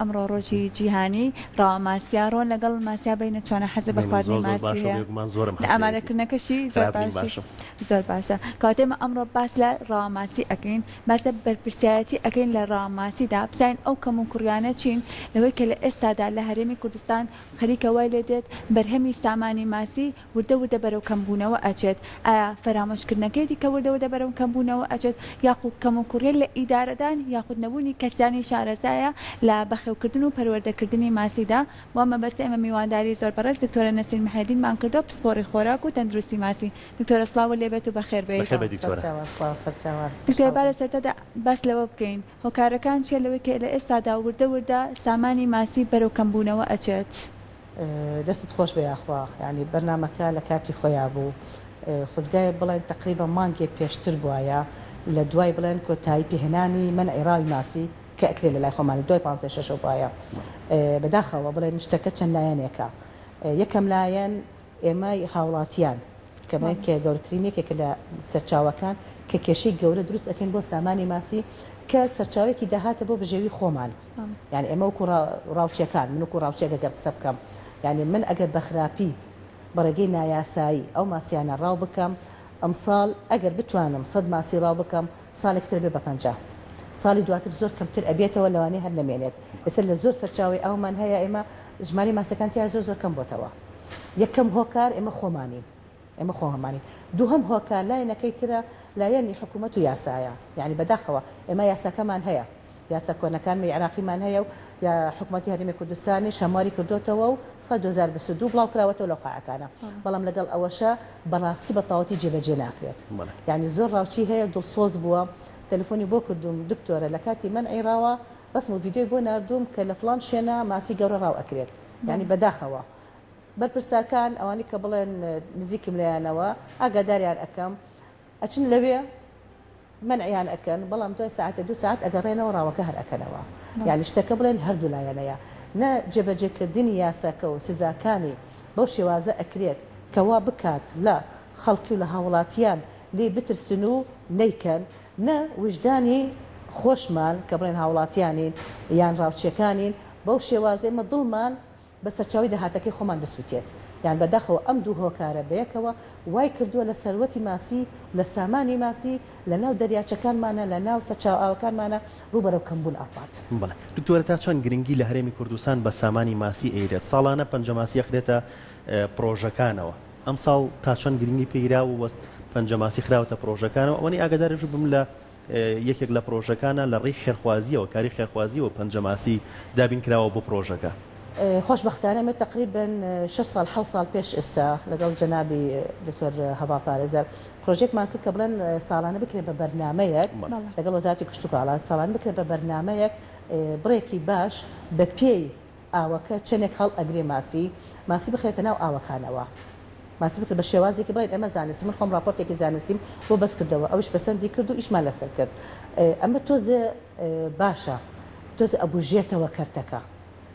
ئەمڕۆ ڕۆژی جیهانی ڕاوماسیە ڕۆن لەگەڵ ماسیا بینە چۆنە حەزە بە خواردنی ماسی هەیە لە ئامادەکردنەکەشی زۆر باشە کاتێمە ئەمڕۆ باس لە ڕاوماسی ئەکەین باسە بەرپرسیارەتی ئەەکەین لە ڕاوماسیدا بزانین ئەو کەم و کوڕیانە چین لەوەی کە لە ئێستادا لە هەرێمی کوردستان خەریکەوەی لێ دێت بەرهەمی سامانی ماسی وردە وردە بەرەو کەمبوونەوە ئەچێت ئایا فەرامۆشکردنەکەی کە وردە وردە بەرەو کەمبوونەوە ئەچێت یاخود کەم و کوڕێ لە ئیدارەدان یاخود نەبوونی کەسانی شارەزایە لە بەخێوکردن و پەروەردەکردنی ماسیدا وە مەبەستە ئێمە میوانداری زۆر بەڕێز دکتۆرە نەسرین محەدینمان کردو پسپۆڕی خۆراک و تەندروستی ماسی دکتۆرە سڵاو لێبێت و بەخێر بێت دکتۆر بارە سەرەتادا باس لەوە بکەین هۆکارەکان چیە لەوەی کە لە ئێستادا وردە وردە سامانی ماسی بەرەو کەمبوونەوە ئەچێت دەستت خۆش بێ یاخوا ینی بەرنامەکە لە کاتی خۆیان بوو خزگای بڵێن تقریبا مانگێ پێشتر بواە لە دوای بڵێن کۆتایی پێهێنانی من عێراوی ماسی کە ئەکرێ لە لای خۆمان دوای 56 وایە بەداخەوە بڵێن شتەکە چەند لایەنێکە یەکەم لایەن ئێمە هاوڵاتیان کەمە کە گەورەترین یەکێکە لە سەرچاوەکان کە کێشەی گەورە دروست ئەەکەین بۆ سامانی ماسی کە سەرچاوێکی داهاتە بۆ بژێوی خۆمان یعنی ئێمە وەکو ڕاوچەکان من وەکو ڕاوچێک گەر قسە بکەم یعنی من ئەگەر بەخراپی بەڕێگەی نایاسایی ئەو ماسیانە ڕاو بکەم ئەم ساڵ ئەگەر بتوانم 100 ماسی ڕاو بکەم ساڵێکتر بێ بە 50 ساڵی دواتر زۆر کەمتر ئەبێتەوە لەوانەیە هەر نەمێنێت ئێستا لە زۆر سەرچاوی ئەومان هەیە ئێمە ژماری ماسەکان تیا زۆر کەم بۆتەوە یەکەم هۆکار ئێمە خۆمانین ئێمە خۆهمانی دووهم هۆکار لایەنەکەی ترە لایەنی حکوومەت و یاسایە یعنی بەداخەوە ئێمە یاساکەمان هەیە یاسا کۆنەکانمی عراقیمان هەیە و یا حکوومەتی هەرێمی کوردستانیش هەمواری کردوتەوە و سال 2022 بڵاو کراوەتەوە لەو قاعەکانە بەڵام لەگەڵ ئەوەشە بەڕاستی بە تەواوەتی جێبەجێ ناکرێت یعنی زۆر ڕاوچی هەیە دڵسۆز بووە تەلەفۆنی بۆ کردوم دکتۆرە لە کاتی من عێراوە ڕسم و ڤیدیۆی بۆ نردوم کە لە فڵان شوێنە ماسی گەورە ڕاو ئەکرێت یعنی بەداخەوە بەرپرساکان ئەوانی کە بڵێن نزیکم لایەنەوە ئاگاداریان ئەەکەم ئەچن لەوێ منعیان ئەەکەن بەڵام دوای ساعتە 2 ساعت ئەگەڕێنەوە ڕاوەکە هەر ئەەکەنەوە یعنی شتەکە بڵێن هەردوو لایەنەیە نە جێبەجێکردنی یاساکە و سزاکانی بەو شێوازە ئەکرێت کەوا بکات لە خەڵکی و لە هاوڵاتیان لێ بترسن و نەیکەن نە وجدانی خۆشمان کە بڵێن هاوڵاتیانین یان ڕاوچیەکانین بەو شێوازە ئێمە دڵمان بە سەرچاوی داهاتەکەی خۆمان بسووتێت یان بەداخەوە ئەم دوو هۆکارە بەیەکەوە وای کردووە لە سەروەتی ماسی لە سامانی ماسی لە ناو دەریاچەکانمانە لە ناو سەرچاوەکانمانە ڕوبەرەو کەمبوون ئەڕات دکتۆرە تا چەند گرنگی لە هەرێمی کوردستان بە سامانی ماسی ئەیرێت ساڵانە پەنجەماسی خرێتە پرۆژەکانەوە ئەم ساڵ تا چەند گرنگی پێیرا و وەست پەنجەماسی خراوەتە پرۆژەکانەوە ئەوەی ئاگادارش بم لە یەکێک لە پرۆژەکانە لە ڕێی خێرخوازیەوە کاری خێرخوازیەوە پەنجەماسی دابین کراوە بۆ پرۆژەکە خۆشبەختانە تقریبا 6 سال 7 سال پێش ئێستا لەگەڵ جەنابی دکتۆر هەوا پارێزەر پرۆژێکمان کرد کە بڵێن ساڵانە بکرێت بە بەرنامەیەک لەگەڵ وەزارەتی کشت و کاڵا ساڵانە بکرێت بە بەرنامەیەک بڕێکی باش بە پێی ئاوەکە چەندێک هەڵ ئەگرێ ماسی بخرێتە ناو ئاوەکانەوە ماسی بکرد بە شێوازێکی بڵێن ئەمە زانستی من خۆم راپۆرتێکی زانستیم بۆ بەس کردەوە ئەوش بەسەندی کرد و ئیشمان لەسەر کرد ئەمە تۆزە باشە تۆزە ئەبوژێتەوە کەرتەکە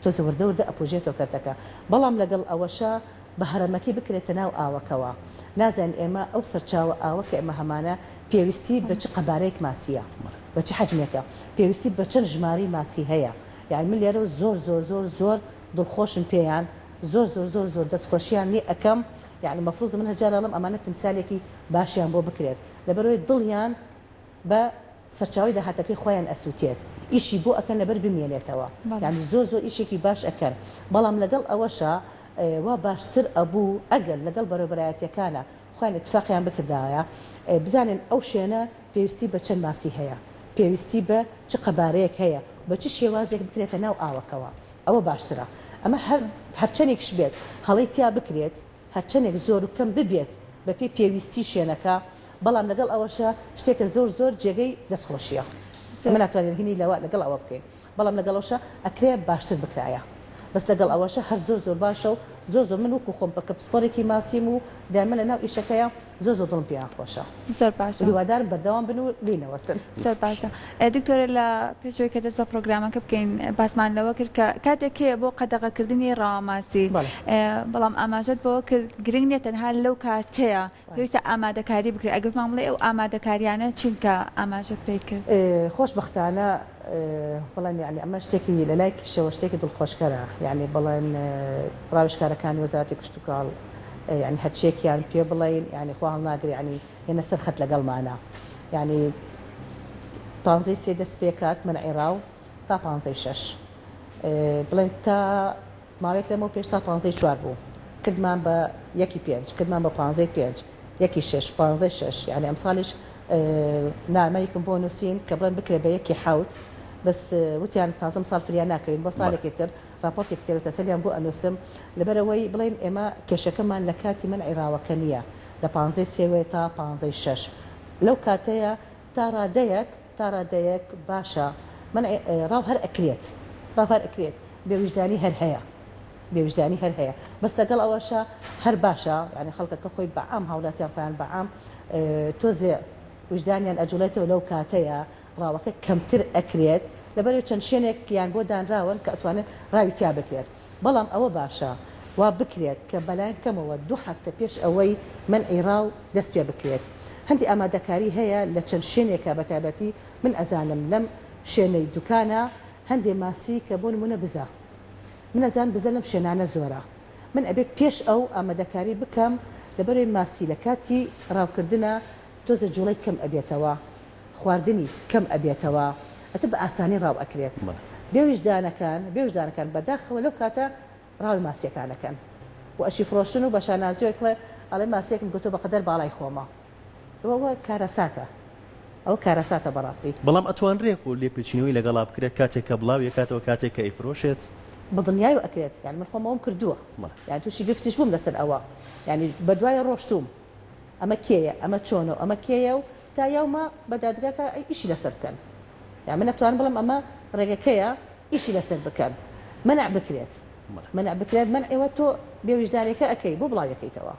تۆزە وردە وردە ئەپۆژێتەوە کەرتەکە بەڵام لەگەڵ ئەوەشە بە هەرەمەکی بکرێتە ناو ئاوەکەوە نازان ئێمە ئەو سەرچاوە ئاوە کە ئێمە هەمانە پێویستی بە چ قەبارەیەک ماسیە بە چ حەجمێکە پێویستی بە چەند ژماری ماسی هەیە یعنی من لێرە زۆر دڵخۆشم پێیان زۆر دەستخۆشیان لێ ئەەکەم یعنی مەفروض من هەجارڵم ئەمانە تمسالێکی باشیان بۆ بکرێت لەبەرەوەی دڵیان بە سەرچاوی داهاتەکەی خۆیان ئەسووتێت ئیشی بۆ ئەکەن لەبەر بمێنێتەوە یعنی زۆر ئیشێکی باش ئەکەن بەڵام لەگەڵ ئەوەشە وا باشتر ئەبوو ئەگەر لەگەڵ بەرەبەرایەتیەکانە خۆیان اتفاقیان بکردایە بزانن ئەو شوێنە پێویستی بە چەند ماسی هەیە پێویستی بە چ قەبارەیەک هەیە بە چ شێوازێک بکرێتە ناو ئاوەکەوە ئەوە باشترە ئەمە هەرچەندێکش بێت هەڵی تیا بکرێت هەرچەندێک زۆر و کەم ببێت بە پێی پێویستی شوێنەکە بەڵام لەگەڵ ئەوەشە شتێکە زۆر جێگەی دەستخۆشیە ئەمە ناتوانێت هینی لەوە لەگەڵ ئەوە بکەین بەڵام لەگەڵەوەشە ئەکرێ باشتر بکرایە بەس لەگەڵ ئەوەشە هەر زۆر باشە و زۆر من وەکو خۆم بەکە پسپۆرێکی ماسیم و دامە لە ناو ئیشەکەیە زۆر دڵم پێیان خۆشە زۆر باشە هیوادارم بەردەوام بن و لێنەوەسن زۆر باشە دکتۆرە لە پێشەوەی کە دەست بە پرۆگرامەکە بکەین باسمان لەوە کرد کە کاتێکێ بۆ قەدەغەکردنی ڕاوماسی بەڵام ئاماژەت بۆ کرد گرنگ نیە تەنها لەو کاتەیە پێویستە ئامادەکاری بکرێت ئەگەر مامڵێ ئەو ئامادەکاریانە چین کە ئاماژە پێی کرد خۆشبەختانە بەڵێن یعنی ئەمە شتێکی لە لای کشەوە شتێکی دڵخۆشکەرە یعنی بەڵێن ڕاوێژکارەکانی وەزارەتی کشت و کاڵ یعنی هەرچێکیان پێ بڵێن یعنی خوا هەڵناگری یعنی هێنە سەر خەت لەگەڵمانە یعنی 15 دەست پێکات منعی ڕاو تا 15 بڵێن تا ماوەیەک لەمەوە پێش تا 15 بوو کردمان بە 1.5 کردمان بە 15 1.6 15 یعنی ئەمساڵیش نامەیەکم بۆ نووسین کە بڵێن بکرێ بە 1.7 بەس وتیان تازەم ساڵ فریان ناکەین بۆ ساڵێکی تر راپۆرتێک تێر و تەسەلیان بۆ ئەنووسم لەبەرەوەی بڵێن ئێمە کێشەکەمان لە کاتی منعی ڕاوەکە نییە لە 15 تا 15 لەو کاتەیە تا ڕادەیەک باشە منعی ڕاو هەر ئەکرێت ڕاو هەر ئەکرێت بێوجدانی هەر هەیە بێوجدانی هەر هەیە بەس لەگەڵ ئەوەشە هەر باشە یعنی خەڵکەکە خۆی بەعام هاوڵاتیان خۆیان بەعام تۆزێ وجدانیان ئەجوڵێتەوە لەو کاتەیە ڕاوەکە کەمتر ئەکرێت لەبەرەوەی چەند شوێنێکیان بۆ دانراون کە ئەتوانێت ڕاوی تیا بکرێت بەڵام ئەوە باشە وا بکرێت کە بەلایەن کەمەوە 2 هەفتە پێش ئەوەی منعی ڕاو دەست پێ بکرێت هەندی ئامادەکاری هەیە لە چەند شوێنێکە بەتایبەتی من ئەزانم لەم شوێنەی دوکانە هەندێ ماسی کە بۆ نمونە بزە من ئەزان بزە لەم شوێنانە زۆرە من ئەبێ پێش ئەو ئامادەکاری بکەم لەبەرەوەی ماسی لە کاتی ڕاوکردنە تۆزە جوڵەی کەم ئەبێتەوە خواردنی کەم ئەبێتەوە ئەتە بە ئاسانی ڕاو ئەکرێت بێوجدانەکان بەداخەوە لەو کاتە ڕاوی ماسیەکانەکەن و ئەشی فرۆشتن و بەشانازیۆکڵێ ئەڵێ ماسیەکم گوتۆ بە قەدەر باڵای خۆمە ئەوە کارەساتە ئەو کارەساتە بەڕاستی بەڵام ئەتوانرێک و لێپێچینەوەی لەگەڵا بکرێت کاتێک کە بڵاو یەکاتەوە کاتێک کە ئەیفرۆشێت بە دڵنیای و ئەکرێت یعنی من خۆمەوەم کردووە یعنی تووشی گفتیش بووم لەسەر ئەوە یعنی بە دوایە ڕۆشتوم ئەمە کێیە ئەمە چۆنە ئەمە کێیە و تا یاومە بە دادگاکە ئیشی لەسەر بکەن یعنی من ئەتوان بڵم ئەمە ڕێگەکەیە ئیشی لەسەر بکەن منع بکرێت منعەوە تۆ بێوجدانێکە ئەەکەی بۆ بڵاوەکەیتەوە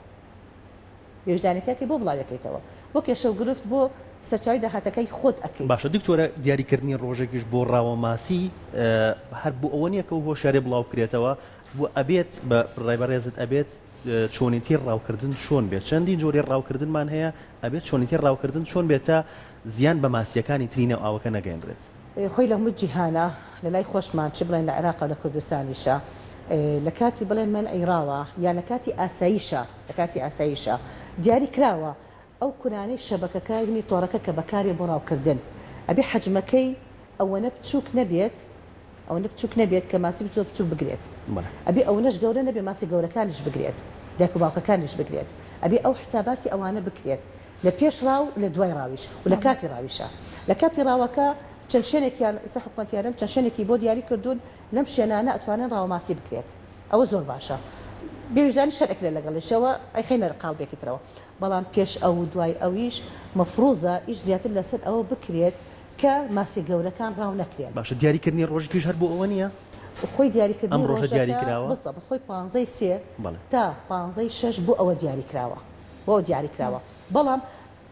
بێوجدانەکەی بۆ بڵاوەکەیتەوە بۆ کێشە و گرفت بۆ سەرچاوی داهاتەکەی خۆت ئەەکەی باشە دکتۆرە دیاریکردنی ڕۆژێکیش بۆ ڕاوە ماسی هەر بۆ ئەوە نییە کە و هۆشیارێ بڵاو کرێتەوە بۆ ئەبێت بە ڕێبەڕێزت ئەبێت چۆنیتی ڕاوکردن چۆن بێت چەندی جۆری ڕاوکردنمان هەیە ئەبێت چۆنیتی ڕاوکردن چۆن بێتە زیان بە ماسیەکانی ترینە ئاوەکە نەگەێنرێت خۆی لە هەموو جیهانە لە لای خۆشمان چ بڵێن لە عێراق لە کوردستانیشە لە کاتی بڵێن منعی ڕاوە یان لە کاتی ئاساییشە دیاری کراوە ئەو کورانەی شەبەکەکانی تۆڕەکە کە بەکارێ بۆ ڕاوکردن ئەبێ حەجمەکەی ئەوەنە بچووک نەبێت کە ماسی بچۆ بچوو بگرێت ئەبێ ئەوەنەش گەورە نەبێ ماسی گەورەکانیش بگرێت دایک و باوکەکانیش بگرێت ئەبێ ئەو حساباتی ئەوانە بکرێت لە پێش ڕاو لە دوای ڕاویش و لە کاتی ڕاویشە لە کاتی ڕاوەکە چەند شوێنێکیان ئێستا حکومەتیارم چەند شوێنێکی بۆ دیاری کردوون لەم شوێنانە ئەتوانن ڕاوماسی بکرێت ئەوە زۆر باشە بێویژدانی شەرێکرێت لەگەڵیشەوە ئەیخینە قاڵبێکیترەوە بەڵام پێش ئەو دوای ئەویش مەفروزە ئیش زیاتر لەسەر ئەوە بکرێت کە ماسی گەورەکان ڕاو نەکرێن باشە دیاریکردنی ڕۆژێکیش هەر بۆ ئەوە نییە خۆی دیاریکردن ئەم ڕۆژە دیاری کراوە بەڵام خۆی 15 تا 15 بۆ ئەوە دیاری کراوە بەڵام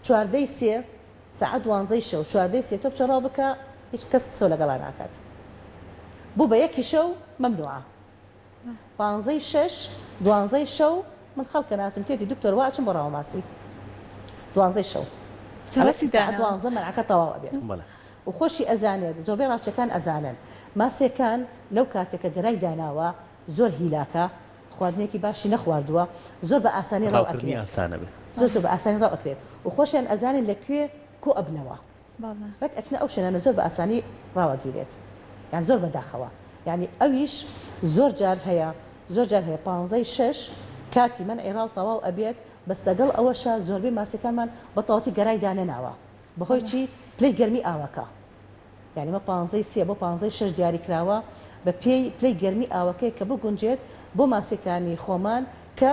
14 ساعت 12 شەو 14 تۆ بچە ڕاو بکە هیچ کەس قسە لەگەڵا ناکات بوو بە یەکی شەو مەمنوعە 15 12 شەو من خەڵکە ناسم تێتی دکتۆر وا ئەچم بۆ ڕاوماسی 12 شەو ساعت 12 منعەکە تەواو ئەبێت و خۆشی ئەزانێت زۆربەی ڕاوچەکان ئەزانن ماسێکان لەو کاتێکە گەرای داناوە زۆر هیلاکە خواردنێکی باشی نەخواردووە زۆر بە ئاسانی ڕاو ئەکرێت زۆر بە ئاسانی ڕاو ئەکرێت و خۆشیان ئەزانن لەکوێ کۆ ئەبنەوە ڕێک ئەچنە ئەو شوێنانە زۆر بە ئاسانی ڕاوەگیرێت یان زۆر بەداخەوە یعنی ئەویش زۆر جار هەیە 15 کاتی منعی ڕاو تەواو ئەبێت بەس لەگەڵ ئەوەشە زۆربەی ماسیەکانمان بە تەواوەتی گەرای دانەناوە بەهۆی چی پلەی گەرمی ئاوەکە یعنی مە 15 بۆ 15 دیاری کراوە بە پێی پلەی گەرمی ئاوەکەی کە بگونجێت بۆ ماسیەکانی خۆمان کە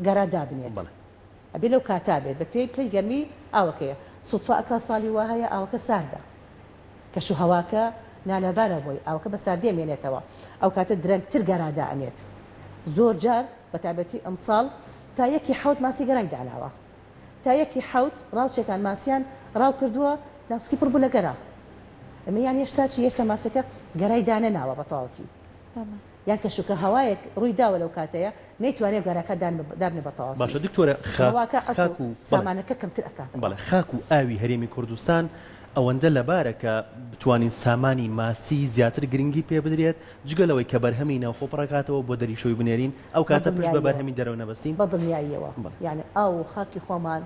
گەرا دابنێت ئەبێ لەو کاتا بێت بە پێی پلەی گەرمی ئاوەکەیە سوتفا ئەکا ساڵی وا هەیە ئاوەکە ساردە کەش و هەواکە نالەبارە بۆی ئاوەکە بە ساردی مێنێتەوە ئەو کاتە درەنگتر گەرادا ئەنێت زۆر جار بە تایبەتی ئەمساڵ تا یەکی حەوت ماسی گەرای داناوە تا یەکی حەوت ڕاوچێکان ماسیان ڕاو کردووە ناوسکی پڕ بوو لە گەرا ئەمە یان هێشتا چی هێشتا ماسەکە گەرای دانەناوە بە تەواوەتی یان کەشوکە هەوایەک ڕووی داوە لەو کاتەیە نەیتوانێت گەرەکە دابنێ بە تەواوەتی باشە دکتۆرە سامانەکە کەمتر ئەکاتەوە بەڵێ خاک و ئاوی هەرێمی کوردستان ئەوەندە لەبارە کە بتوانین سامانی ماسی زیاتر گرنگی پێ بدرێت جگەلەوەی کە بەرهەمی ناوخۆ پڕکاتەوە بۆ دەریشۆی بنێرین ئەو کاتە پشت بە بەرهەمی دەرەوە نەبەستین بە دڵنیاییەوە یعنی ئاو و خاکی خۆمان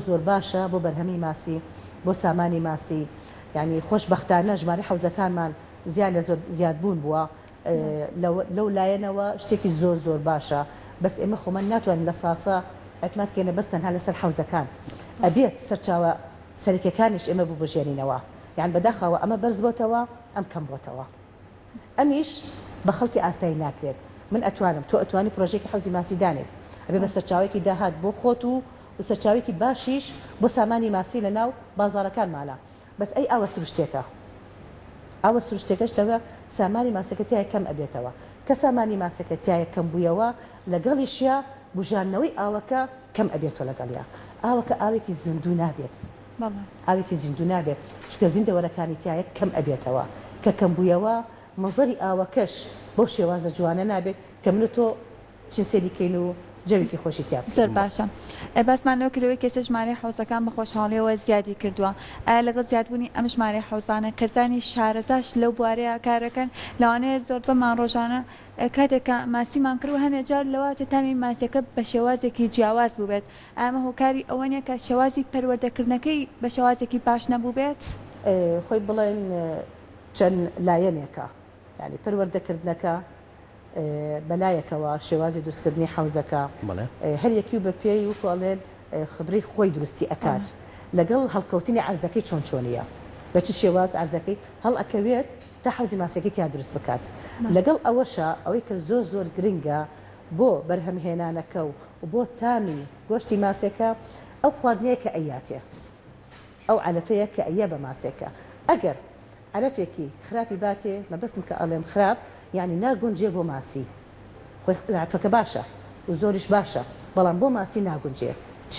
زۆر باشە بۆ بەرهەمی ماسی بۆ سامانی ماسی یعنی خۆشبەختانە ژمارە حوزەکانمان زیان لە زیاد بوون بووە لەو لایەنەوە شتێکی زۆر باشە بەس ئێمە خۆمان ناتوانین لە ساسە ئەتماتکەینە بەس تەنها لەسەر حوزەکان ئەبێت سەرچاوە سەرکەکانیش ئێمە ببژێنینەوە یان بەداخەوە ئەمە بەرز بۆتەوە ئەم کەم بۆتەوە ئەمیش بە خەڵکی ئاسایی ناکرێت من ئەتوانم تۆ ئەتوانی پرۆژێکی حوزی ماسی دانێت ئەبێ بە سەرچاوێکی داهات بۆ خۆت و سەرچاوێکی باشیش بۆ سامانی ماسی لە ناو بازاڕەکانمانە بەس ئەی ئاوە سروشتێکە ئاوە سروشتێکەش لەوە سامانی ماسەکەتیایە کەم ئەبێتەوە کە سامانی ماسەکەتیایە کەم بوویەوە لەگەڵیشیە بژانەوەی ئاوەکە کەم ئەبێتەوە لەگەڵیا ئاوەکە ئاوێکی زیندوو نابێت ئاوێکی زیندوو نابێت چکە زیندەوەرەکانی تایە کەم ئەبێتەوە کە کەم بوویەوە مەزەری ئاوەکەش بەو شێوازە جوانە نابێت کە من تۆ چین سێریکەین و جەوێکی خۆشی تیاب زۆر باشە بەسمانەوە کردەوەی کێسە ژمارەی حوزەکان بە خۆشحاڵیەوە زیادی کردووە لەگەڵ زیادبوونی ئەم ژمارەی حوزانە کەسانی شارەزاش لەو بوارەیە کارەکەن لەوانەیە زۆر بەمان ڕۆژانە کاتێککە ماسیمان کرد و هەنێک جار لەواتە تامی ماسیەکە بە شێوازێکی جیاواز بوو بێت ئەمە هۆکاری ئەوە نیە کە شێوازی پەروەردەکردنەکەی بە شێوازێکی باش نەبوو بێت خۆی بڵێن چەند لایەنێکە ینی پەروەردەکردنەکە بەلایەکەوە شێوازی دروستکردنی حوزەکە هەر یەکی بە پێی وکڵێن خبرەی خۆی درستی ئەکات لەگەڵ هەڵکەوتنی عەرزەکەی چۆنیە بە چ شێواز عەرزەکەی هەڵ ئەکەوێت تا حوزی ماسیەکەی تیا دروست بکات لەگەڵ ئەوەشە ئەوەی کە زۆر گرنگە بۆ بەرهەمهێنانەکە و بۆ تامی گۆشتی ماسێکە ئەو خواردنەیە کە ئەیاتێ ئەو علەفەیە کە ئەیە بە ماسێکە ئەگەر علەفێکی خراپی باتێ مەبەستم کە ئەڵێم خراپ یعنی ناگونجێ بۆ ماسی خۆی علەفەکە باشە و زۆریش باشە بەڵام بۆ ماسی ناگونجێ چ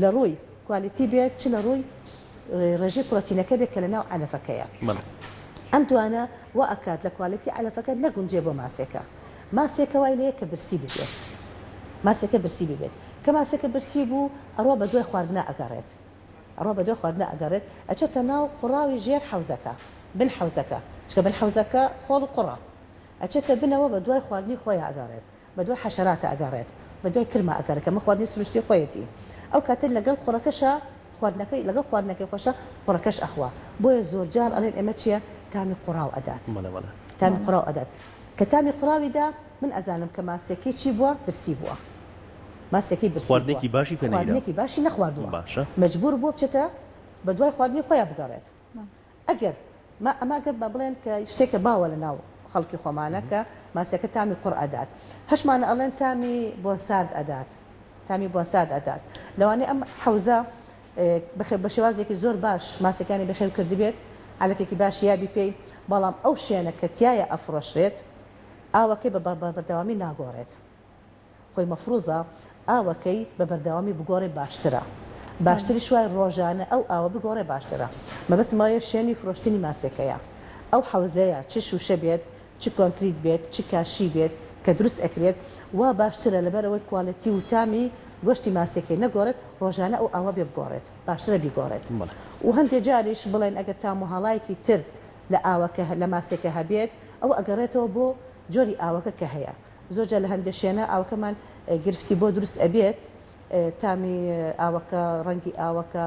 لە ڕووی کوالیتی بێت چ لە ڕووی ڕێژەی پرۆتینەکە بێت کە لە ناو علەفەکەیە ئەم توانە وا ئەکات لە کوالیتی علەفەکە نەگونجێ بۆ ماسێکە ماسێکە وای لەیە کە برسی ببێت ماسێکە برسی ببێت کە ماسێکە برسی بوو ئەڕۆ بە دوای خواردنە ئەگەڕێت ئەڕۆ بە دوای خواردنە ئەگەڕێت ئەچێتە ناو قوڕاوی ژێر حوزەکە بن حوزەکە چکە بن حوزەکە خۆڵ قوڕە ئەچێتە بنەوە بە دوای خواردنی خۆی ئەگەڕێت بە دوای حەشەراتە ئەگەڕێت بە دوای کرمە ئەگەڕێت کە مە خواردنی سروشتی خۆیەتی ئەو کاتە لەگەڵ قوڕەکەشە خواردنەکەی لەگەڵ خواردنەکەی خۆشە قوڕەکەش ئەخوا بۆیە زۆر جار ئەڵێن ئێمە چییە تامی قوڕاو ئەدات تامی قوڕاو ئەدات کە تامی قوڕاویدا من ئەزانم کە ماسێکی چی بووە برسی بووە ماسێکی برسی خواردنێکی باشی پێ خواردنێکی باشی نەخواردووە مەجبور بووە بچێتە بە دوای خواردنی خۆیان بگەڕێت ئەگەر ئەماگە بە بڵێن کە شتێکە باوە لە ناو خەڵکی خۆمانە کە ماسیەکە تامی قوڕ ئەدات هەشمانە ئەڵێن تامی بۆ سارد ئەدات تامی بۆ سارد ئەدات لەوانەیە ئەم حەوزە بە شێوازێکی زۆر باش ماسەکانی بەخێو کردی بێت علەفێکی باش یابی پێی بەڵام ئەو شوێنە کە تایە ئەفرۆشرێت ئاوەکەی بە بەردەوامی ناگۆڕێت خۆی مەفروزە ئاوەکەی بە بەردەوامی بگۆڕێ باشترە باشتری شوای ڕۆژانە ئەو ئاوە بگۆڕێ باشترە مەبەستمایە شوێنی فرۆشتنی ماسێکەیە ئەو حەوزەیە چ شوشە بێت چ کۆنکریت بێت چ کاشی بێت کە دروست ئەکرێت وا باشترە لەبەرەوەی کواڵەتی و تامی گۆشتی ماسێکەی نەگۆڕێت ڕۆژانە ئەو ئاوە بێ بگۆڕێت باشترە بیگۆڕێت و هەندێک جاریش بڵێن ئەگەر تام و هەڵایەکی تر لە ئاوەکە لە ماسێکە هەبێت ئەو ئەگەڕێتەوە بۆ جۆری ئاوەکە کە هەیە زۆرجار لە هەندێک شوێنە ئاوەکەمان گرفتی بۆ دروست ئەبێت تامی ئاوەکە ڕەنگی ئاوەکە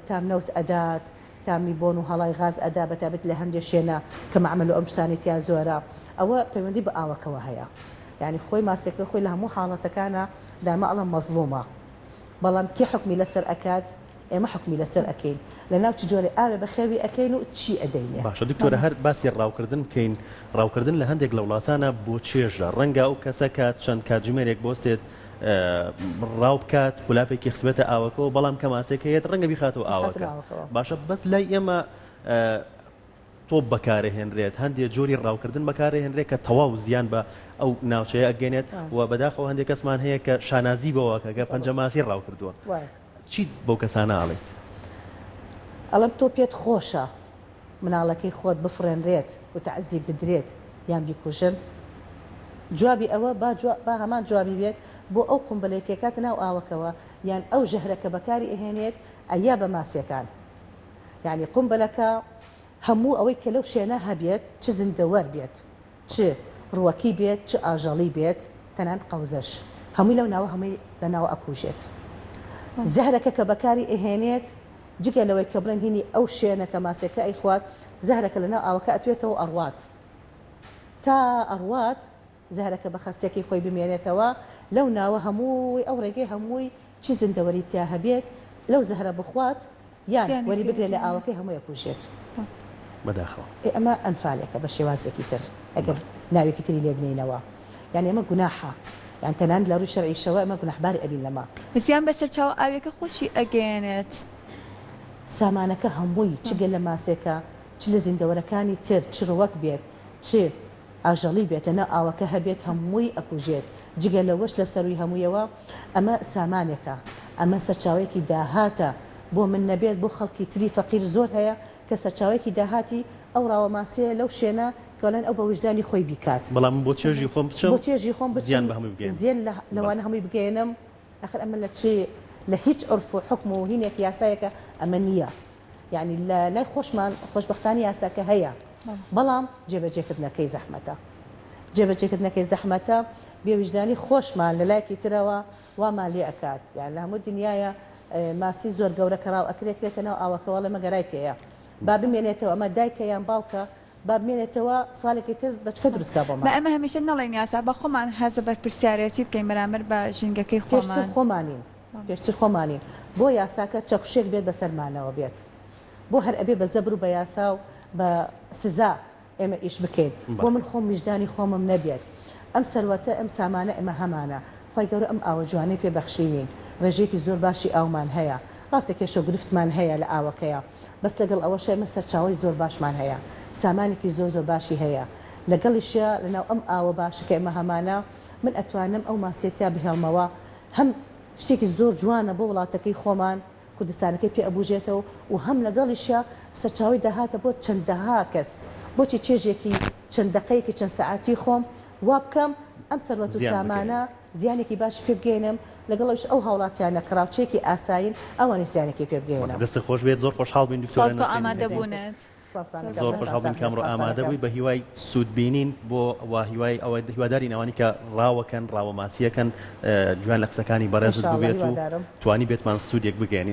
تام نەوت ئەدات تامی بۆن و هەڵای غاز ئەدا بەتابێت لە هەندێک شوێنە کە مەعمەل و ئەم شتانێتیا زۆرە ئەوە پەیوەندی بە ئاوەکەوە هەیە یعنی خۆی ماسێکە خۆی لە هەموو حاڵەتەکانە دامە ئەڵە مەزڵومە بەڵام کێ حکمی لەسەر ئەکات ئێمە حکمی لەسەر ئەکەین لە ناو چ جۆرە ئاوێ بە خێوی ئەکەین و چی ئەدەینێ باشە دکتۆرە هەر باسی ڕاوکردن بکەین ڕاوکردن لە هەندێک لە وڵاتانە بۆ چێژە ڕەنگە ئەو کەسە کات چەند کاتژمێرێک بۆستێت ڕاو بکات کولاپێکی خسبێتە ئاوەکەەوە بەڵام کە ماسێکەیەت ڕەنگە بیخاتەوە ئاوەکە باشە بەس لای ئێمە تۆ بەکارهێنرێت هەندێک جۆری ڕاوکردن بەکارهێنرێت کە تەواو زیان بە ئەو ناوچەیە ئەگەێنێت و بەداخەوە هەندێک کەسمان هەیە کە شانازی بەوەکە کە پەنجەماسی ڕاوکردووە چیت بەو کەسانە ئاڵێت ئەڵم تۆ پێت خۆشە مناڵەکەی خۆت بفرێنرێت و تەعزیب بدرێت یان بیکوژن جوابی ئەوە با هەمان جوابی بێت بۆ ئەو قومبلێکێکات ناو ئاوەکەوە یان ئەو ژەهرەکە بەکاری ئەهێنێت ئەیا بە ماسیەکان يعني قنبلەکە هەموو ئەوەی کە لەو شوێنە هەبێت چ زیندەوەر بێت چ ڕوەکی بێت چ ئاژەڵی بێت تەنان قەوزەش هەمووی لەو ناوە هەمووی لە ناوە ئەکوژێت زەهرەکە کە بەکاری ئەهێنێت جگە لەوەی کە بڵێن هینی ئەو شوێنە کە ماسێکە ئەیخوات زەهرەکە لەناو ئاوەکە ئەتوێتەوە ئەڕوات تا ئەڕوات زەهرەکە بە خەستێکی خۆی بمێنێتەوە لەو ناوە هەمووی ئەو ڕێگەی هەمووی چی زیندەوەری تیا هەبێت لەو زەهرە بخوات یان وەری بگرێت لە ئاوەکەی هەمووی ئەکوژێت بەداخەوە ئەمە ئەنفالێکە بە شێوازێکی تر ئەگەر ناوێکی تری لێ بنینەوە یعنی ئەمە گوناحە یان تەنان لە ڕووی شەرعیشەوە ئەمە گوناحباری ئەبین لەما زیان بەسەر چاو ئاوێکە خۆشی ئەگەێنێت سامانەکە هەمووی چگە لە ماسێکە چ لە زیندەوەرەکانی تر چ ڕوەک بێت چ ئاژەڵی بێت لەنە ئاوەکە هەبێت هەمووی ئەکوژێت جگە لەوەش لە سەروی هەموویەوە ئەمە سامانێکە ئەمە سەرچاوێکی داهاتە بۆ من نەبێت بۆ خەڵکی تری فەقیر زۆر هەیە کە سەرچاوێکی داهاتی ئەو ڕاوەماسیە لەو شوێنە کەڵەن ئەو بە وجدانی خۆی بیکات بەڵام بۆ چێژی خۆم بچم بۆ چێژی خۆم زیان بە هەمووی بگەین زیان لەوانە هەمووی بگەێنم ئەخر ئەمە لە چێ لە هیچ عرف و حکم و هینێک یاسایەکە ئەمە نییە یعنی لە لای خۆشمان خۆشبەختانی یاساکە هەیە بەڵام جێبەجێکردنەکەی زەحمەتە جێبەجێکردنەکەی زەحمەتە بێوجدانی خۆشمان لە لایەکی ترەوە وامان لێ ئەکات یان لە هەموو دنیاە ماسی زۆر گەورە کەڕاو ئەکرێتێتە ناو ئاوەکەوە لە مەگەرای پێەیە با بمێنێتەوە ئەمە دایکە یان باوکە با بمێنێتەوە ساڵێکی تر بەچکە دروستکە بۆمان ئەمە هەمیشە نەڵێن یاسا بە خۆمان هەز بە بەرپرسیارەتی بکەین بەرامبەر بە ژینگەکەی خۆمان پێشتر خۆمانین بۆ یاساکە چەقشێک بێت بەسەرمانەوە بێت بۆ هەر ئەبێ بە زەبر و بە یاسا و بە سزا ئێمە ئیش بکەین بۆ من خۆم میژدانی خۆمم نەبێت ئەم سەروەتە ئەم سامانە ئەمە هەمانە خۆی گەورە ئەم ئاوە جوانەی پێبەخشینین ڕێژێکی زۆر باشی ئاومان هەیە ڕاستە کێشە گرفتمان هەیە لە ئاوەکەیە بەس لەگەڵ ئەوەش ئێمە سەرچاوی زۆر باشمان هەیە سامانێکی زۆر زۆر باشی هەیە لەگەڵیشە لەناو ئەم ئاوە باشەکە ئێمە هەمانە من ئەتوانم ئەو ماسیەتیا بهێڵمەوە هەم شتێکی زۆر جوانە بۆ وڵاتەکەی خۆمان کوردستانەکەی پێ ئەبوژێتەوە و هەم لەگەڵیشە سەرچاوی داهاتە بۆ چەندەها کەس بۆچی چێژێکی چەند دقەیەکی چەند سەعاتی خۆم وا بکەم ئەم سەروەت و سامانە زیانێکی باش پێ بگەێنم لەگەڵش ئەو هاوڵاتیانە کراوچێکی ئاساین ئەوانی زیانێکی پێ بگەێنم دەستی خۆش بێت زۆر خۆشحاڵ بین دکتۆر ئامادەبوونێت زۆر خۆشحاڵ بین کامڕۆ ئامادە بووی بە هیوای سوودبینین بۆ هیوای ئەوە هیواداری ئەوانی کە ڕاوەکەن ڕاوەماسیەکەن جوان لە قسەکانی بەڕێزت ببێت و توانی بێتمان سوودێک بگەێنین